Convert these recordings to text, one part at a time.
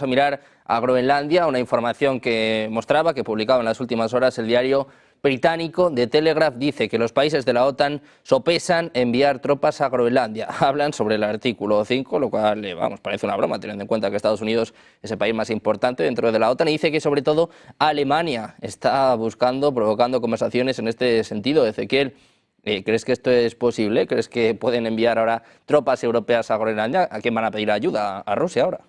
a mirar a Groenlandia, una información que mostraba, que publicaba en las últimas horas el diario británico The Telegraph. Dice que los países de la OTAN sopesan enviar tropas a Groenlandia. Hablan sobre el artículo 5, lo cual, parece una broma, teniendo en cuenta que Estados Unidos es el país más importante dentro de la OTAN, y dice que sobre todo Alemania está provocando conversaciones en este sentido. Ezequiel, ¿crees que esto es posible? ¿Crees que pueden enviar ahora tropas europeas a Groenlandia? ¿A quién van a pedir ayuda? ¿A Rusia ahora?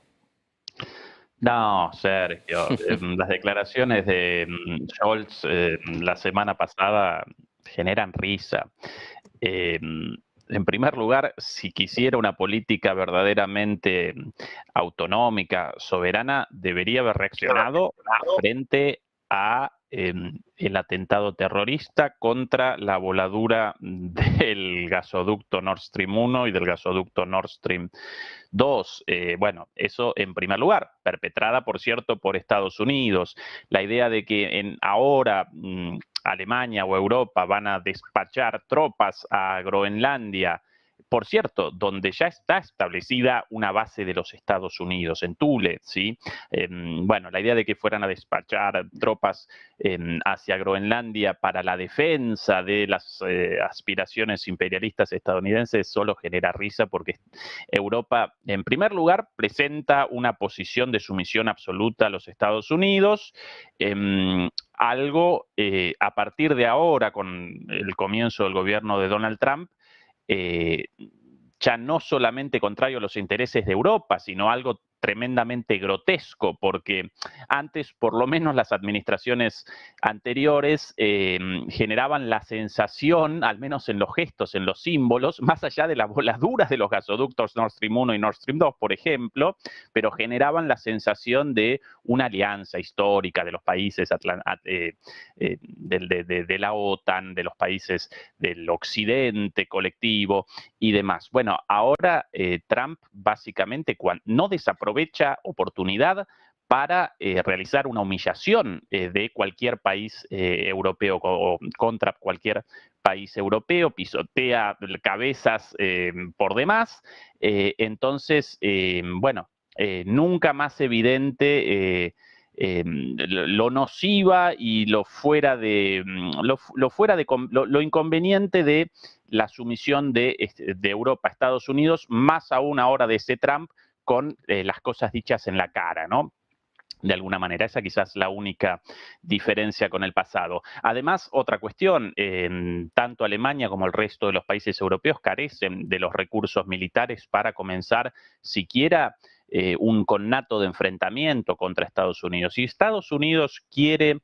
No, Sergio, las declaraciones de Scholz la semana pasada generan risa. En primer lugar, si quisiera una política verdaderamente autonómica, soberana, debería haber reaccionado frente a el atentado terrorista contra la voladura del gasoducto Nord Stream 1 y del gasoducto Nord Stream 2. Bueno, eso en primer lugar, perpetrada, por cierto, por Estados Unidos. La idea de que ahora Alemania o Europa van a despachar tropas a Groenlandia, por cierto, donde ya está establecida una base de los Estados Unidos, en Thule, ¿sí? Bueno, la idea de que fueran a despachar tropas hacia Groenlandia para la defensa de las aspiraciones imperialistas estadounidenses solo genera risa, porque Europa, en primer lugar, presenta una posición de sumisión absoluta a los Estados Unidos, algo a partir de ahora, con el comienzo del gobierno de Donald Trump, ya no solamente contrario a los intereses de Europa, sino algo tremendamente grotesco, porque antes, por lo menos las administraciones anteriores, generaban la sensación, al menos en los gestos, en los símbolos, más allá de las voladuras de los gasoductos Nord Stream 1 y Nord Stream 2, por ejemplo, pero generaban la sensación de una alianza histórica de los países de la OTAN, de los países del occidente colectivo y demás. Bueno, ahora Trump básicamente no desaprovecha oportunidad para realizar una humillación de cualquier país europeo o contra cualquier país europeo, pisotea cabezas por demás. Entonces, bueno, nunca más evidente lo nociva y lo inconveniente de la sumisión de Europa a Estados Unidos, más aún ahora de ese Trump, con las cosas dichas en la cara, ¿no? De alguna manera, esa quizás es la única diferencia con el pasado. Además, otra cuestión, tanto Alemania como el resto de los países europeos carecen de los recursos militares para comenzar siquiera un connato de enfrentamiento contra Estados Unidos. Si Estados Unidos quiere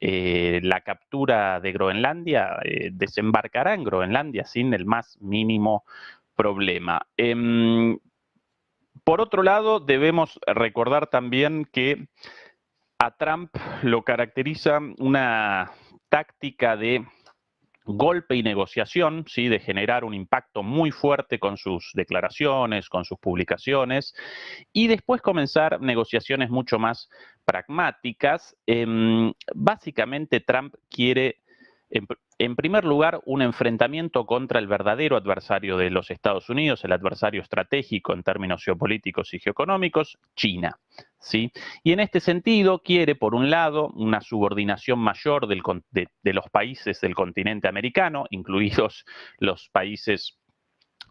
la captura de Groenlandia, desembarcará en Groenlandia sin el más mínimo problema. Por otro lado, debemos recordar también que a Trump lo caracteriza una táctica de golpe y negociación, ¿sí? De generar un impacto muy fuerte con sus declaraciones, con sus publicaciones, y después comenzar negociaciones mucho más pragmáticas. Básicamente, Trump quiere, en primer lugar, un enfrentamiento contra el verdadero adversario de los Estados Unidos, el adversario estratégico en términos geopolíticos y geoeconómicos, China, ¿sí? Y en este sentido quiere, por un lado, una subordinación mayor de los países del continente americano, incluidos los países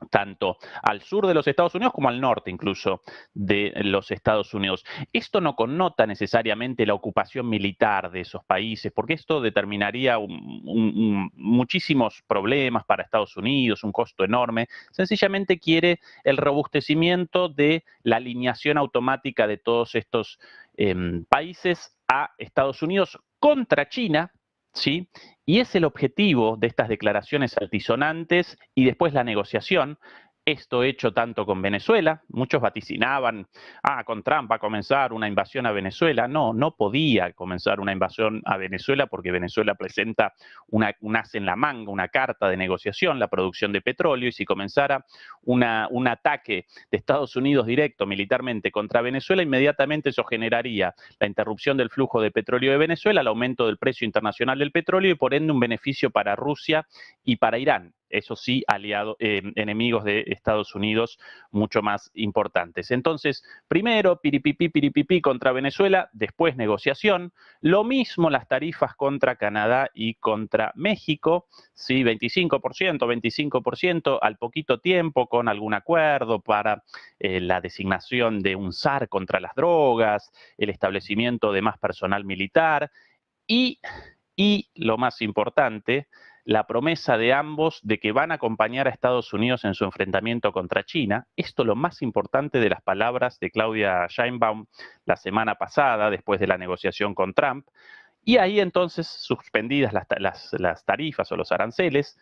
tanto al sur de los Estados Unidos como al norte incluso de los Estados Unidos. Esto no connota necesariamente la ocupación militar de esos países, porque esto determinaría muchísimos problemas para Estados Unidos, un costo enorme. Sencillamente quiere el robustecimiento de la alineación automática de todos estos países a Estados Unidos contra China, ¿sí? Y es el objetivo de estas declaraciones altisonantes y después la negociación. Esto hecho tanto con Venezuela, muchos vaticinaban, con Trump va a comenzar una invasión a Venezuela. No, no podía comenzar una invasión a Venezuela porque Venezuela presenta un as en la manga, una carta de negociación, la producción de petróleo, y si comenzara un ataque de Estados Unidos directo militarmente contra Venezuela, inmediatamente eso generaría la interrupción del flujo de petróleo de Venezuela, el aumento del precio internacional del petróleo y por ende un beneficio para Rusia y para Irán. eso sí, enemigos de Estados Unidos mucho más importantes. Entonces, primero, piripipí contra Venezuela, después negociación. Lo mismo las tarifas contra Canadá y contra México, ¿sí? 25%, al poquito tiempo, con algún acuerdo para la designación de un SAR contra las drogas, el establecimiento de más personal militar y lo más importante, la promesa de ambos de que van a acompañar a Estados Unidos en su enfrentamiento contra China. Esto es lo más importante de las palabras de Claudia Sheinbaum la semana pasada, después de la negociación con Trump. Y ahí entonces, suspendidas las tarifas o los aranceles,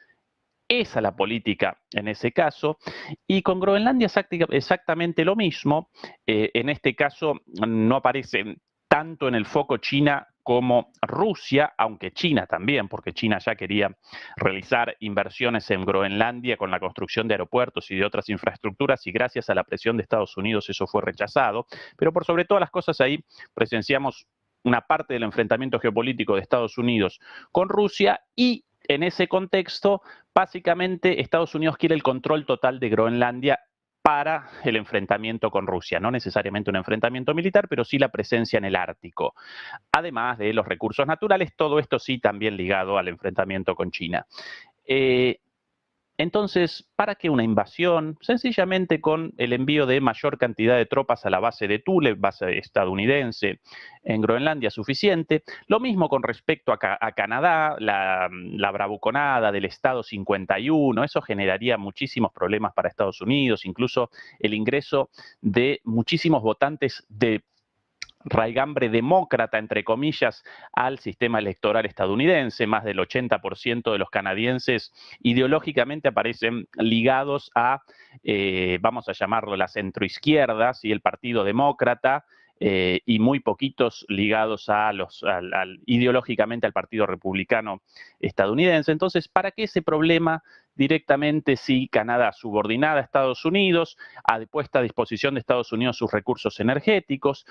esa es la política en ese caso. Y con Groenlandia exactamente lo mismo. En este caso no aparece tanto en el foco China como Rusia, aunque China también, porque China ya quería realizar inversiones en Groenlandia con la construcción de aeropuertos y de otras infraestructuras, y gracias a la presión de Estados Unidos eso fue rechazado. Pero por sobre todas las cosas ahí presenciamos una parte del enfrentamiento geopolítico de Estados Unidos con Rusia, y en ese contexto, básicamente Estados Unidos quiere el control total de Groenlandia para el enfrentamiento con Rusia. No necesariamente un enfrentamiento militar, pero sí la presencia en el Ártico. Además de los recursos naturales, todo esto sí también ligado al enfrentamiento con China. Entonces, ¿para qué una invasión? Sencillamente con el envío de mayor cantidad de tropas a la base de Thule, base estadounidense en Groenlandia, suficiente. Lo mismo con respecto a Canadá, la bravuconada del Estado 51, eso generaría muchísimos problemas para Estados Unidos, incluso el ingreso de muchísimos votantes de raigambre demócrata, entre comillas, al sistema electoral estadounidense. Más del 80% de los canadienses ideológicamente aparecen ligados a, vamos a llamarlo la centroizquierda, ¿sí? El Partido Demócrata, y muy poquitos ligados ideológicamente al Partido Republicano estadounidense. Entonces, ¿para qué ese problema? Directamente si Canadá subordinada a Estados Unidos, ha puesto a disposición de Estados Unidos sus recursos energéticos,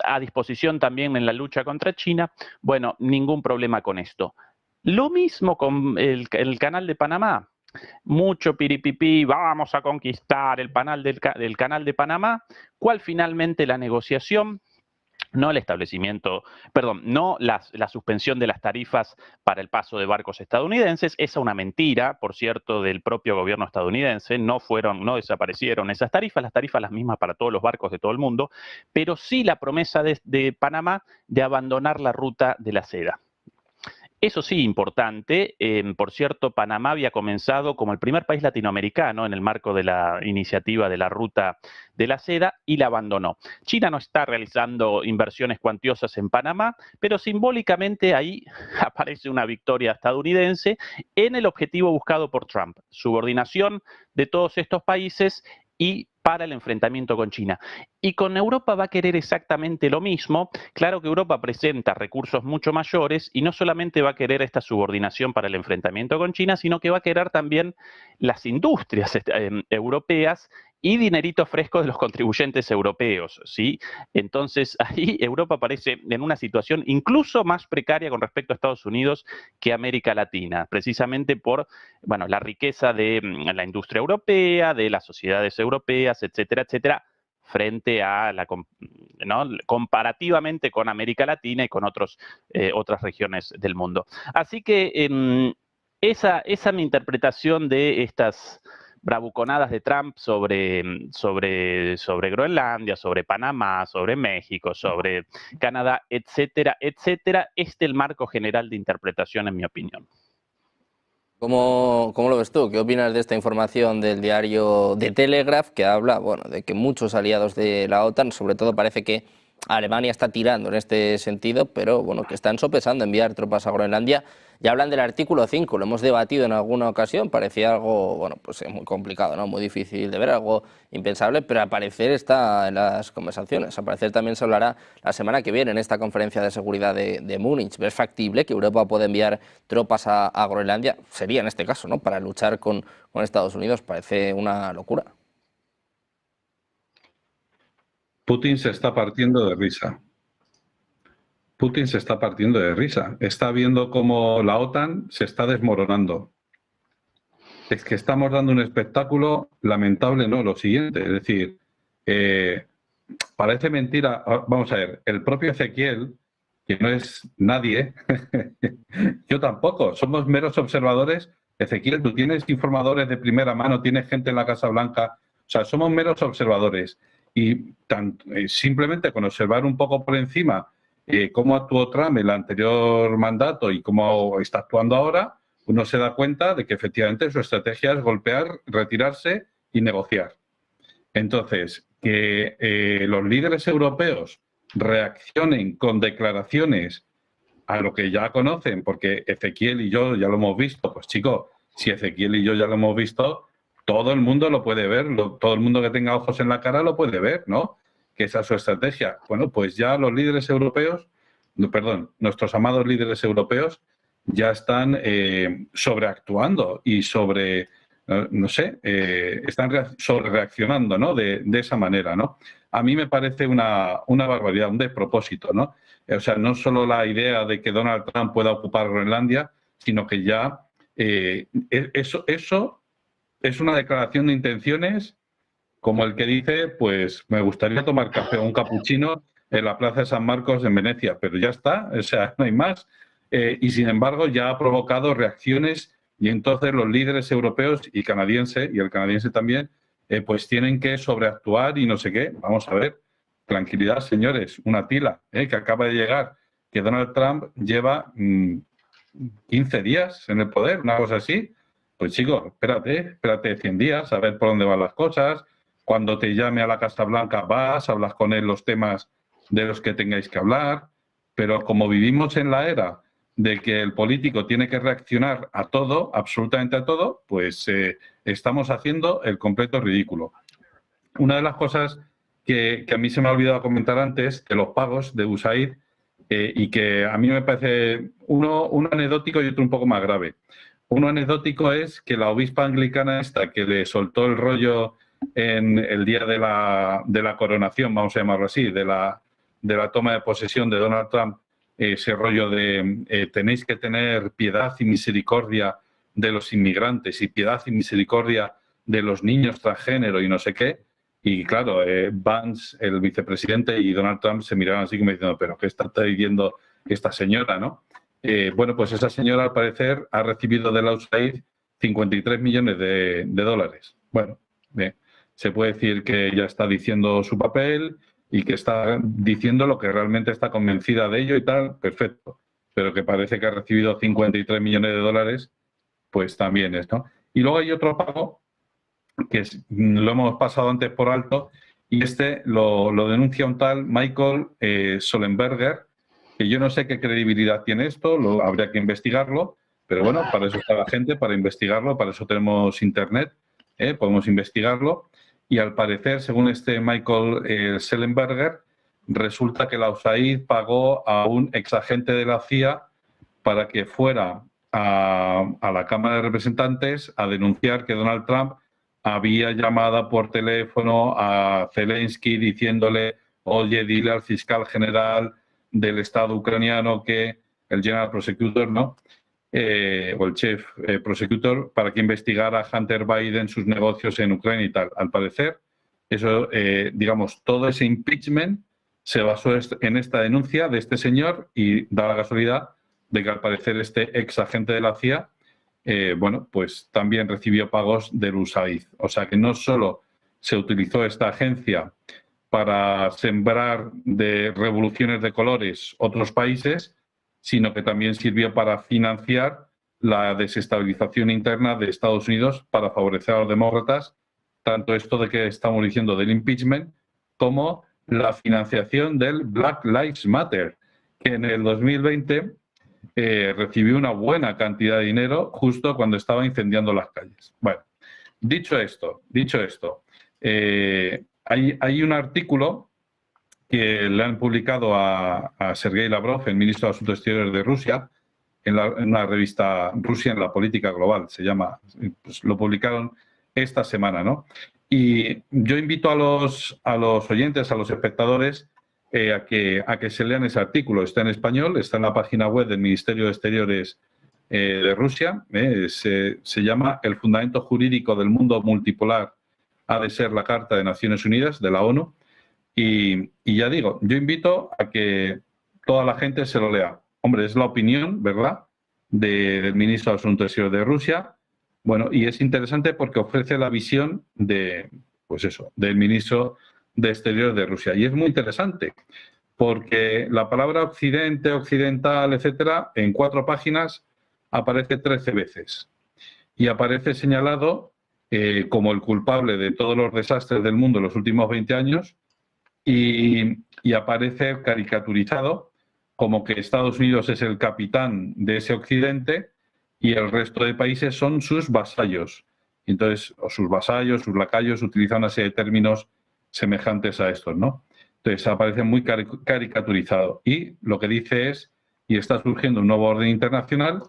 a disposición también en la lucha contra China, bueno, ningún problema con esto. Lo mismo con el canal de Panamá. Mucho piripipí, vamos a conquistar el canal de Panamá. ¿Cuál finalmente la negociación? No el establecimiento, perdón, no la suspensión de las tarifas para el paso de barcos estadounidenses. Esa es una mentira, por cierto, del propio gobierno estadounidense. No desaparecieron esas tarifas, las mismas para todos los barcos de todo el mundo, pero sí la promesa de Panamá de abandonar la ruta de la seda. Eso sí, importante. Por cierto, Panamá había comenzado como el primer país latinoamericano en el marco de la iniciativa de la Ruta de la Seda y la abandonó. China no está realizando inversiones cuantiosas en Panamá, pero simbólicamente ahí aparece una victoria estadounidense en el objetivo buscado por Trump: subordinación de todos estos países y para el enfrentamiento con China. Y con Europa va a querer exactamente lo mismo. Claro que Europa presenta recursos mucho mayores y no solamente va a querer esta subordinación para el enfrentamiento con China, sino que va a querer también las industrias europeas y dinerito fresco de los contribuyentes europeos, ¿sí? Entonces, ahí Europa aparece en una situación incluso más precaria con respecto a Estados Unidos que América Latina, precisamente por, bueno, la riqueza de la industria europea, de las sociedades europeas, etcétera, etcétera, frente a comparativamente con América Latina y con otras regiones del mundo. Así que esa es mi interpretación de estas bravuconadas de Trump sobre Groenlandia, sobre Panamá, sobre México, sobre Canadá, etcétera, etcétera. Este es el marco general de interpretación, en mi opinión. ¿Cómo lo ves tú? ¿Qué opinas de esta información del diario The Telegraph, que habla, bueno, de que muchos aliados de la OTAN, sobre todo parece que Alemania está tirando en este sentido, pero bueno, que están sopesando enviar tropas a Groenlandia? Ya hablan del artículo 5, lo hemos debatido en alguna ocasión, parecía algo, bueno, pues muy complicado, ¿no? Muy difícil de ver, algo impensable, pero al parecer está en las conversaciones. Al parecer también se hablará la semana que viene en esta conferencia de seguridad de Múnich. ¿Ves factible que Europa pueda enviar tropas a Groenlandia? Sería en este caso, ¿no? Para luchar con Estados Unidos, parece una locura. Putin se está partiendo de risa. Putin se está partiendo de risa. Está viendo cómo la OTAN se está desmoronando. es que estamos dando un espectáculo lamentable, ¿no? Lo siguiente, es decir, parece mentira. Vamos a ver, el propio Ezequiel, que no es nadie, yo tampoco, somos meros observadores. Ezequiel, tú tienes informadores de primera mano, tienes gente en la Casa Blanca, o sea, somos meros observadores. Y simplemente con observar un poco por encima cómo actuó Trump en el anterior mandato y cómo está actuando ahora, uno se da cuenta de que efectivamente su estrategia es golpear, retirarse y negociar. Entonces, que los líderes europeos reaccionen con declaraciones a lo que ya conocen, porque Ezequiel y yo ya lo hemos visto, pues chicos, si Ezequiel y yo ya lo hemos visto, todo el mundo lo puede ver, todo el mundo que tenga ojos en la cara lo puede ver, ¿no? Que esa es su estrategia. Bueno, pues ya los líderes europeos, perdón, nuestros amados líderes europeos ya están sobreactuando y no sé, están sobre reaccionando, ¿no? De esa manera, ¿no? A mí me parece una barbaridad, un despropósito, ¿no? O sea, no solo la idea de que Donald Trump pueda ocupar Groenlandia, sino que ya eso es una declaración de intenciones como el que dice, pues me gustaría tomar café o un capuchino en la Plaza de San Marcos en Venecia, pero ya está, o sea, no hay más. Y sin embargo ya ha provocado reacciones y entonces los líderes europeos y el canadiense también, pues tienen que sobreactuar y no sé qué. Vamos a ver, tranquilidad, señores, una tila que acaba de llegar, que Donald Trump lleva 15 días en el poder, una cosa así. Pues chicos, espérate 100 días, a ver por dónde van las cosas. Cuando te llame a la Casa Blanca vas, hablas con él los temas de los que tengáis que hablar. Pero como vivimos en la era de que el político tiene que reaccionar a todo, absolutamente a todo, pues estamos haciendo el completo ridículo. Una de las cosas que a mí se me ha olvidado comentar antes, de los pagos de USAID, y que a mí me parece uno anecdótico y otro un poco más grave. Uno anecdótico es que la obispa anglicana esta que le soltó el rollo en el día de la coronación, vamos a llamarlo así, de la toma de posesión de Donald Trump, ese rollo de tenéis que tener piedad y misericordia de los inmigrantes y piedad y misericordia de los niños transgénero y no sé qué. Y claro, Vance, el vicepresidente, y Donald Trump se miraron así como diciendo, pero ¿qué está diciendo esta señora, no? Bueno, pues esa señora al parecer ha recibido de la USAID 53 millones de dólares. Bueno, bien, se puede decir que ella está diciendo su papel y que está diciendo lo que realmente está convencida de ello y tal, perfecto. Pero que parece que ha recibido 53 millones de dólares, pues también es, ¿no? Y luego hay otro pago que lo hemos pasado antes por alto y lo denuncia un tal Michael Sollenberger, que yo no sé qué credibilidad tiene esto, habría que investigarlo, pero bueno, para eso está la gente, para investigarlo, para eso tenemos Internet, podemos investigarlo. Y al parecer, según este Michael Sollenberger, resulta que la USAID pagó a un exagente de la CIA para que fuera a la Cámara de Representantes a denunciar que Donald Trump había llamado por teléfono a Zelensky diciéndole, oye, dile al fiscal general del Estado ucraniano que el General Prosecutor, ¿no? O el Chief Prosecutor, para que investigara a Hunter Biden sus negocios en Ucrania y tal. Al parecer, eso, digamos, todo ese impeachment se basó en esta denuncia de este señor y da la casualidad de que al parecer este ex agente de la CIA, bueno, pues también recibió pagos del USAID. O sea que no solo se utilizó esta agencia para sembrar de revoluciones de colores otros países, sino que también sirvió para financiar la desestabilización interna de Estados Unidos para favorecer a los demócratas, tanto esto de que estamos diciendo del impeachment, como la financiación del Black Lives Matter, que en el 2020 recibió una buena cantidad de dinero justo cuando estaba incendiando las calles. Bueno, dicho esto, hay un artículo que le han publicado a Sergei Lavrov, el ministro de Asuntos Exteriores de Rusia, en una revista Rusia en la política global, se llama, pues lo publicaron esta semana, ¿no? Y yo invito a los oyentes, a los espectadores, a que se lean ese artículo. Está en español, está en la página web del Ministerio de Exteriores de Rusia. Se llama El fundamento jurídico del mundo multipolar ha de ser la Carta de Naciones Unidas, de la ONU. Y ya digo, yo invito a que toda la gente se lo lea. Hombre, es la opinión, ¿verdad?, del ministro de Asuntos Exteriores de Rusia. Bueno, y es interesante porque ofrece la visión de, pues eso, del ministro de Exteriores de Rusia. Y es muy interesante porque la palabra occidente, occidental, etcétera, en 4 páginas aparece 13 veces. Y aparece señalado como el culpable de todos los desastres del mundo en los últimos 20 años y aparece caricaturizado como que Estados Unidos es el capitán de ese occidente y el resto de países son sus vasallos. Entonces, o sus vasallos, sus lacayos, utilizan una serie de términos semejantes a estos, ¿no? Entonces, aparece muy caricaturizado. Y lo que dice es, y está surgiendo un nuevo orden internacional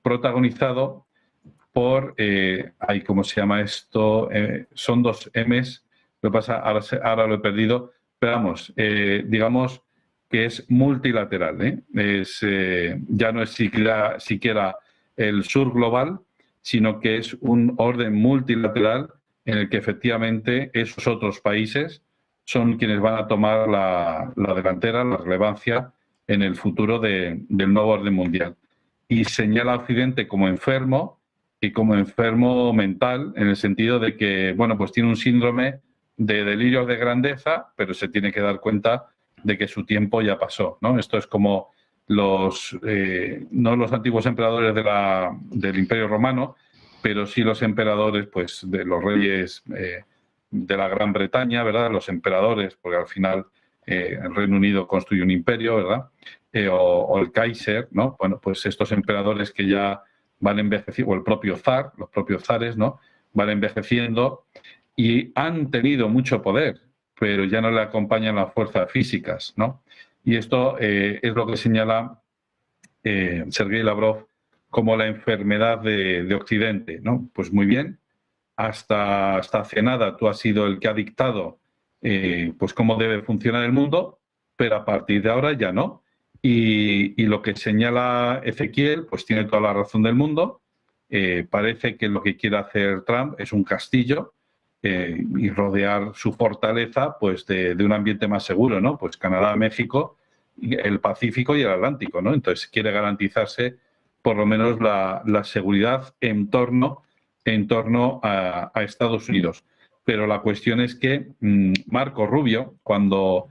protagonizado por, ¿cómo se llama esto? Son 2 M's, lo que pasa, ahora lo he perdido, pero vamos, digamos que es multilateral, ya no es siquiera el sur global, sino que es un orden multilateral en el que efectivamente esos otros países son quienes van a tomar la delantera, la relevancia en el futuro del nuevo orden mundial. Y señala a Occidente como enfermo y como enfermo mental, en el sentido de que, bueno, pues tiene un síndrome de delirios de grandeza, pero se tiene que dar cuenta de que su tiempo ya pasó, ¿no? Esto es como no los antiguos emperadores del Imperio Romano, pero sí los emperadores, pues, de los reyes de la Gran Bretaña, ¿verdad? Los emperadores, porque al final el Reino Unido construye un imperio, ¿verdad? O el Kaiser, ¿no? Bueno, pues estos emperadores que ya van envejeciendo, o el propio zar, los propios zares, ¿no? Van envejeciendo y han tenido mucho poder, pero ya no le acompañan las fuerzas físicas, ¿no? Y esto es lo que señala Sergei Lavrov como la enfermedad de Occidente, ¿no? Pues muy bien, hasta hace nada tú has sido el que ha dictado pues cómo debe funcionar el mundo, pero a partir de ahora ya no. Y lo que señala Ezequiel, pues tiene toda la razón del mundo. Parece que lo que quiere hacer Trump es un castillo y rodear su fortaleza pues de un ambiente más seguro, ¿no? Pues Canadá, México, el Pacífico y el Atlántico, ¿no? Entonces quiere garantizarse por lo menos la seguridad en torno a Estados Unidos. Pero la cuestión es que Marco Rubio, cuando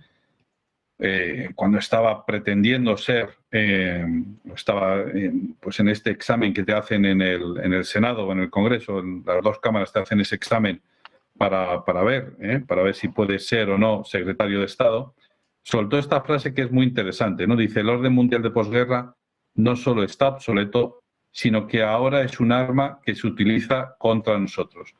estaba pretendiendo ser, pues en este examen que te hacen en el Senado o en el Congreso, en las 2 cámaras te hacen ese examen para ver si puede ser o no secretario de Estado, soltó esta frase que es muy interesante, ¿no? Dice, el orden mundial de posguerra no solo está obsoleto, sino que ahora es un arma que se utiliza contra nosotros.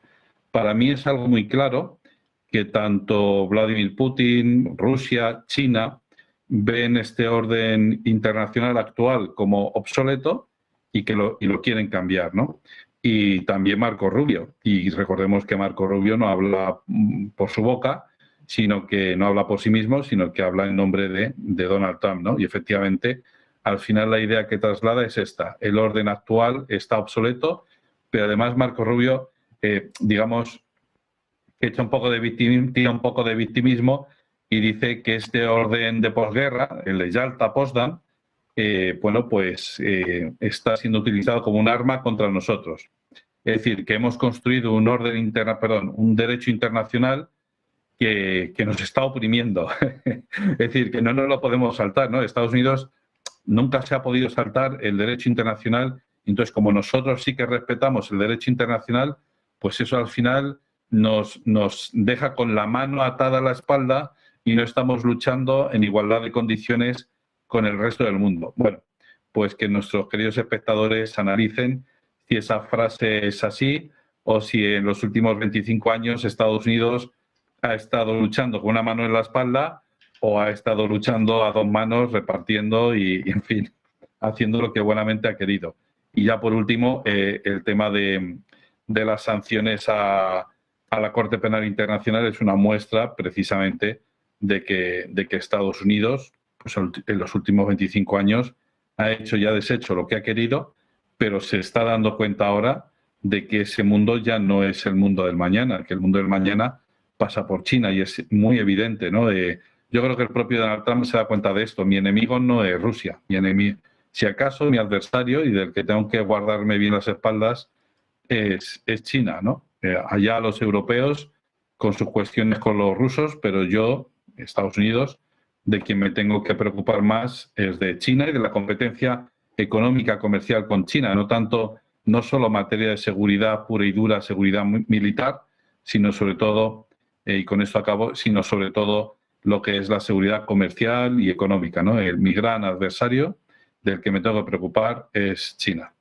Para mí es algo muy claro que tanto Vladimir Putin, Rusia, China ven este orden internacional actual como obsoleto y que lo quieren cambiar, ¿no? Y también Marco Rubio. Y recordemos que Marco Rubio no habla por su boca, sino que no habla por sí mismo, sino que habla en nombre de Donald Trump, ¿no? Y efectivamente, al final la idea que traslada es esta. El orden actual está obsoleto, pero además Marco Rubio, digamos, echa un poco de victimismo y dice que este orden de posguerra, el de Yalta-Potsdam, bueno, pues está siendo utilizado como un arma contra nosotros. Es decir, que hemos construido un derecho internacional que nos está oprimiendo. Es decir, que no nos lo podemos saltar, ¿no? Estados Unidos nunca se ha podido saltar el derecho internacional. Entonces, como nosotros sí que respetamos el derecho internacional, pues eso al final nos deja con la mano atada a la espalda y no estamos luchando en igualdad de condiciones con el resto del mundo. Bueno, pues que nuestros queridos espectadores analicen si esa frase es así o si en los últimos 25 años Estados Unidos ha estado luchando con una mano en la espalda o ha estado luchando a 2 manos, repartiendo y en fin, haciendo lo que buenamente ha querido. Y ya por último, el tema de las sanciones a la Corte Penal Internacional es una muestra precisamente de que Estados Unidos, pues en los últimos 25 años, ha hecho y ha deshecho lo que ha querido, pero se está dando cuenta ahora de que ese mundo ya no es el mundo del mañana, que el mundo del mañana pasa por China y es muy evidente, ¿no? Yo creo que el propio Donald Trump se da cuenta de esto. Mi enemigo no es Rusia. Mi enemigo, si acaso, mi adversario y del que tengo que guardarme bien las espaldas es China, ¿no? Allá los europeos con sus cuestiones con los rusos, pero yo, Estados Unidos, de quien me tengo que preocupar más es de China y de la competencia económica, comercial con China, no tanto, no solo materia de seguridad pura y dura, seguridad militar, sino sobre todo, y con esto acabo, sino sobre todo lo que es la seguridad comercial y económica, ¿no? Mi gran adversario del que me tengo que preocupar es China.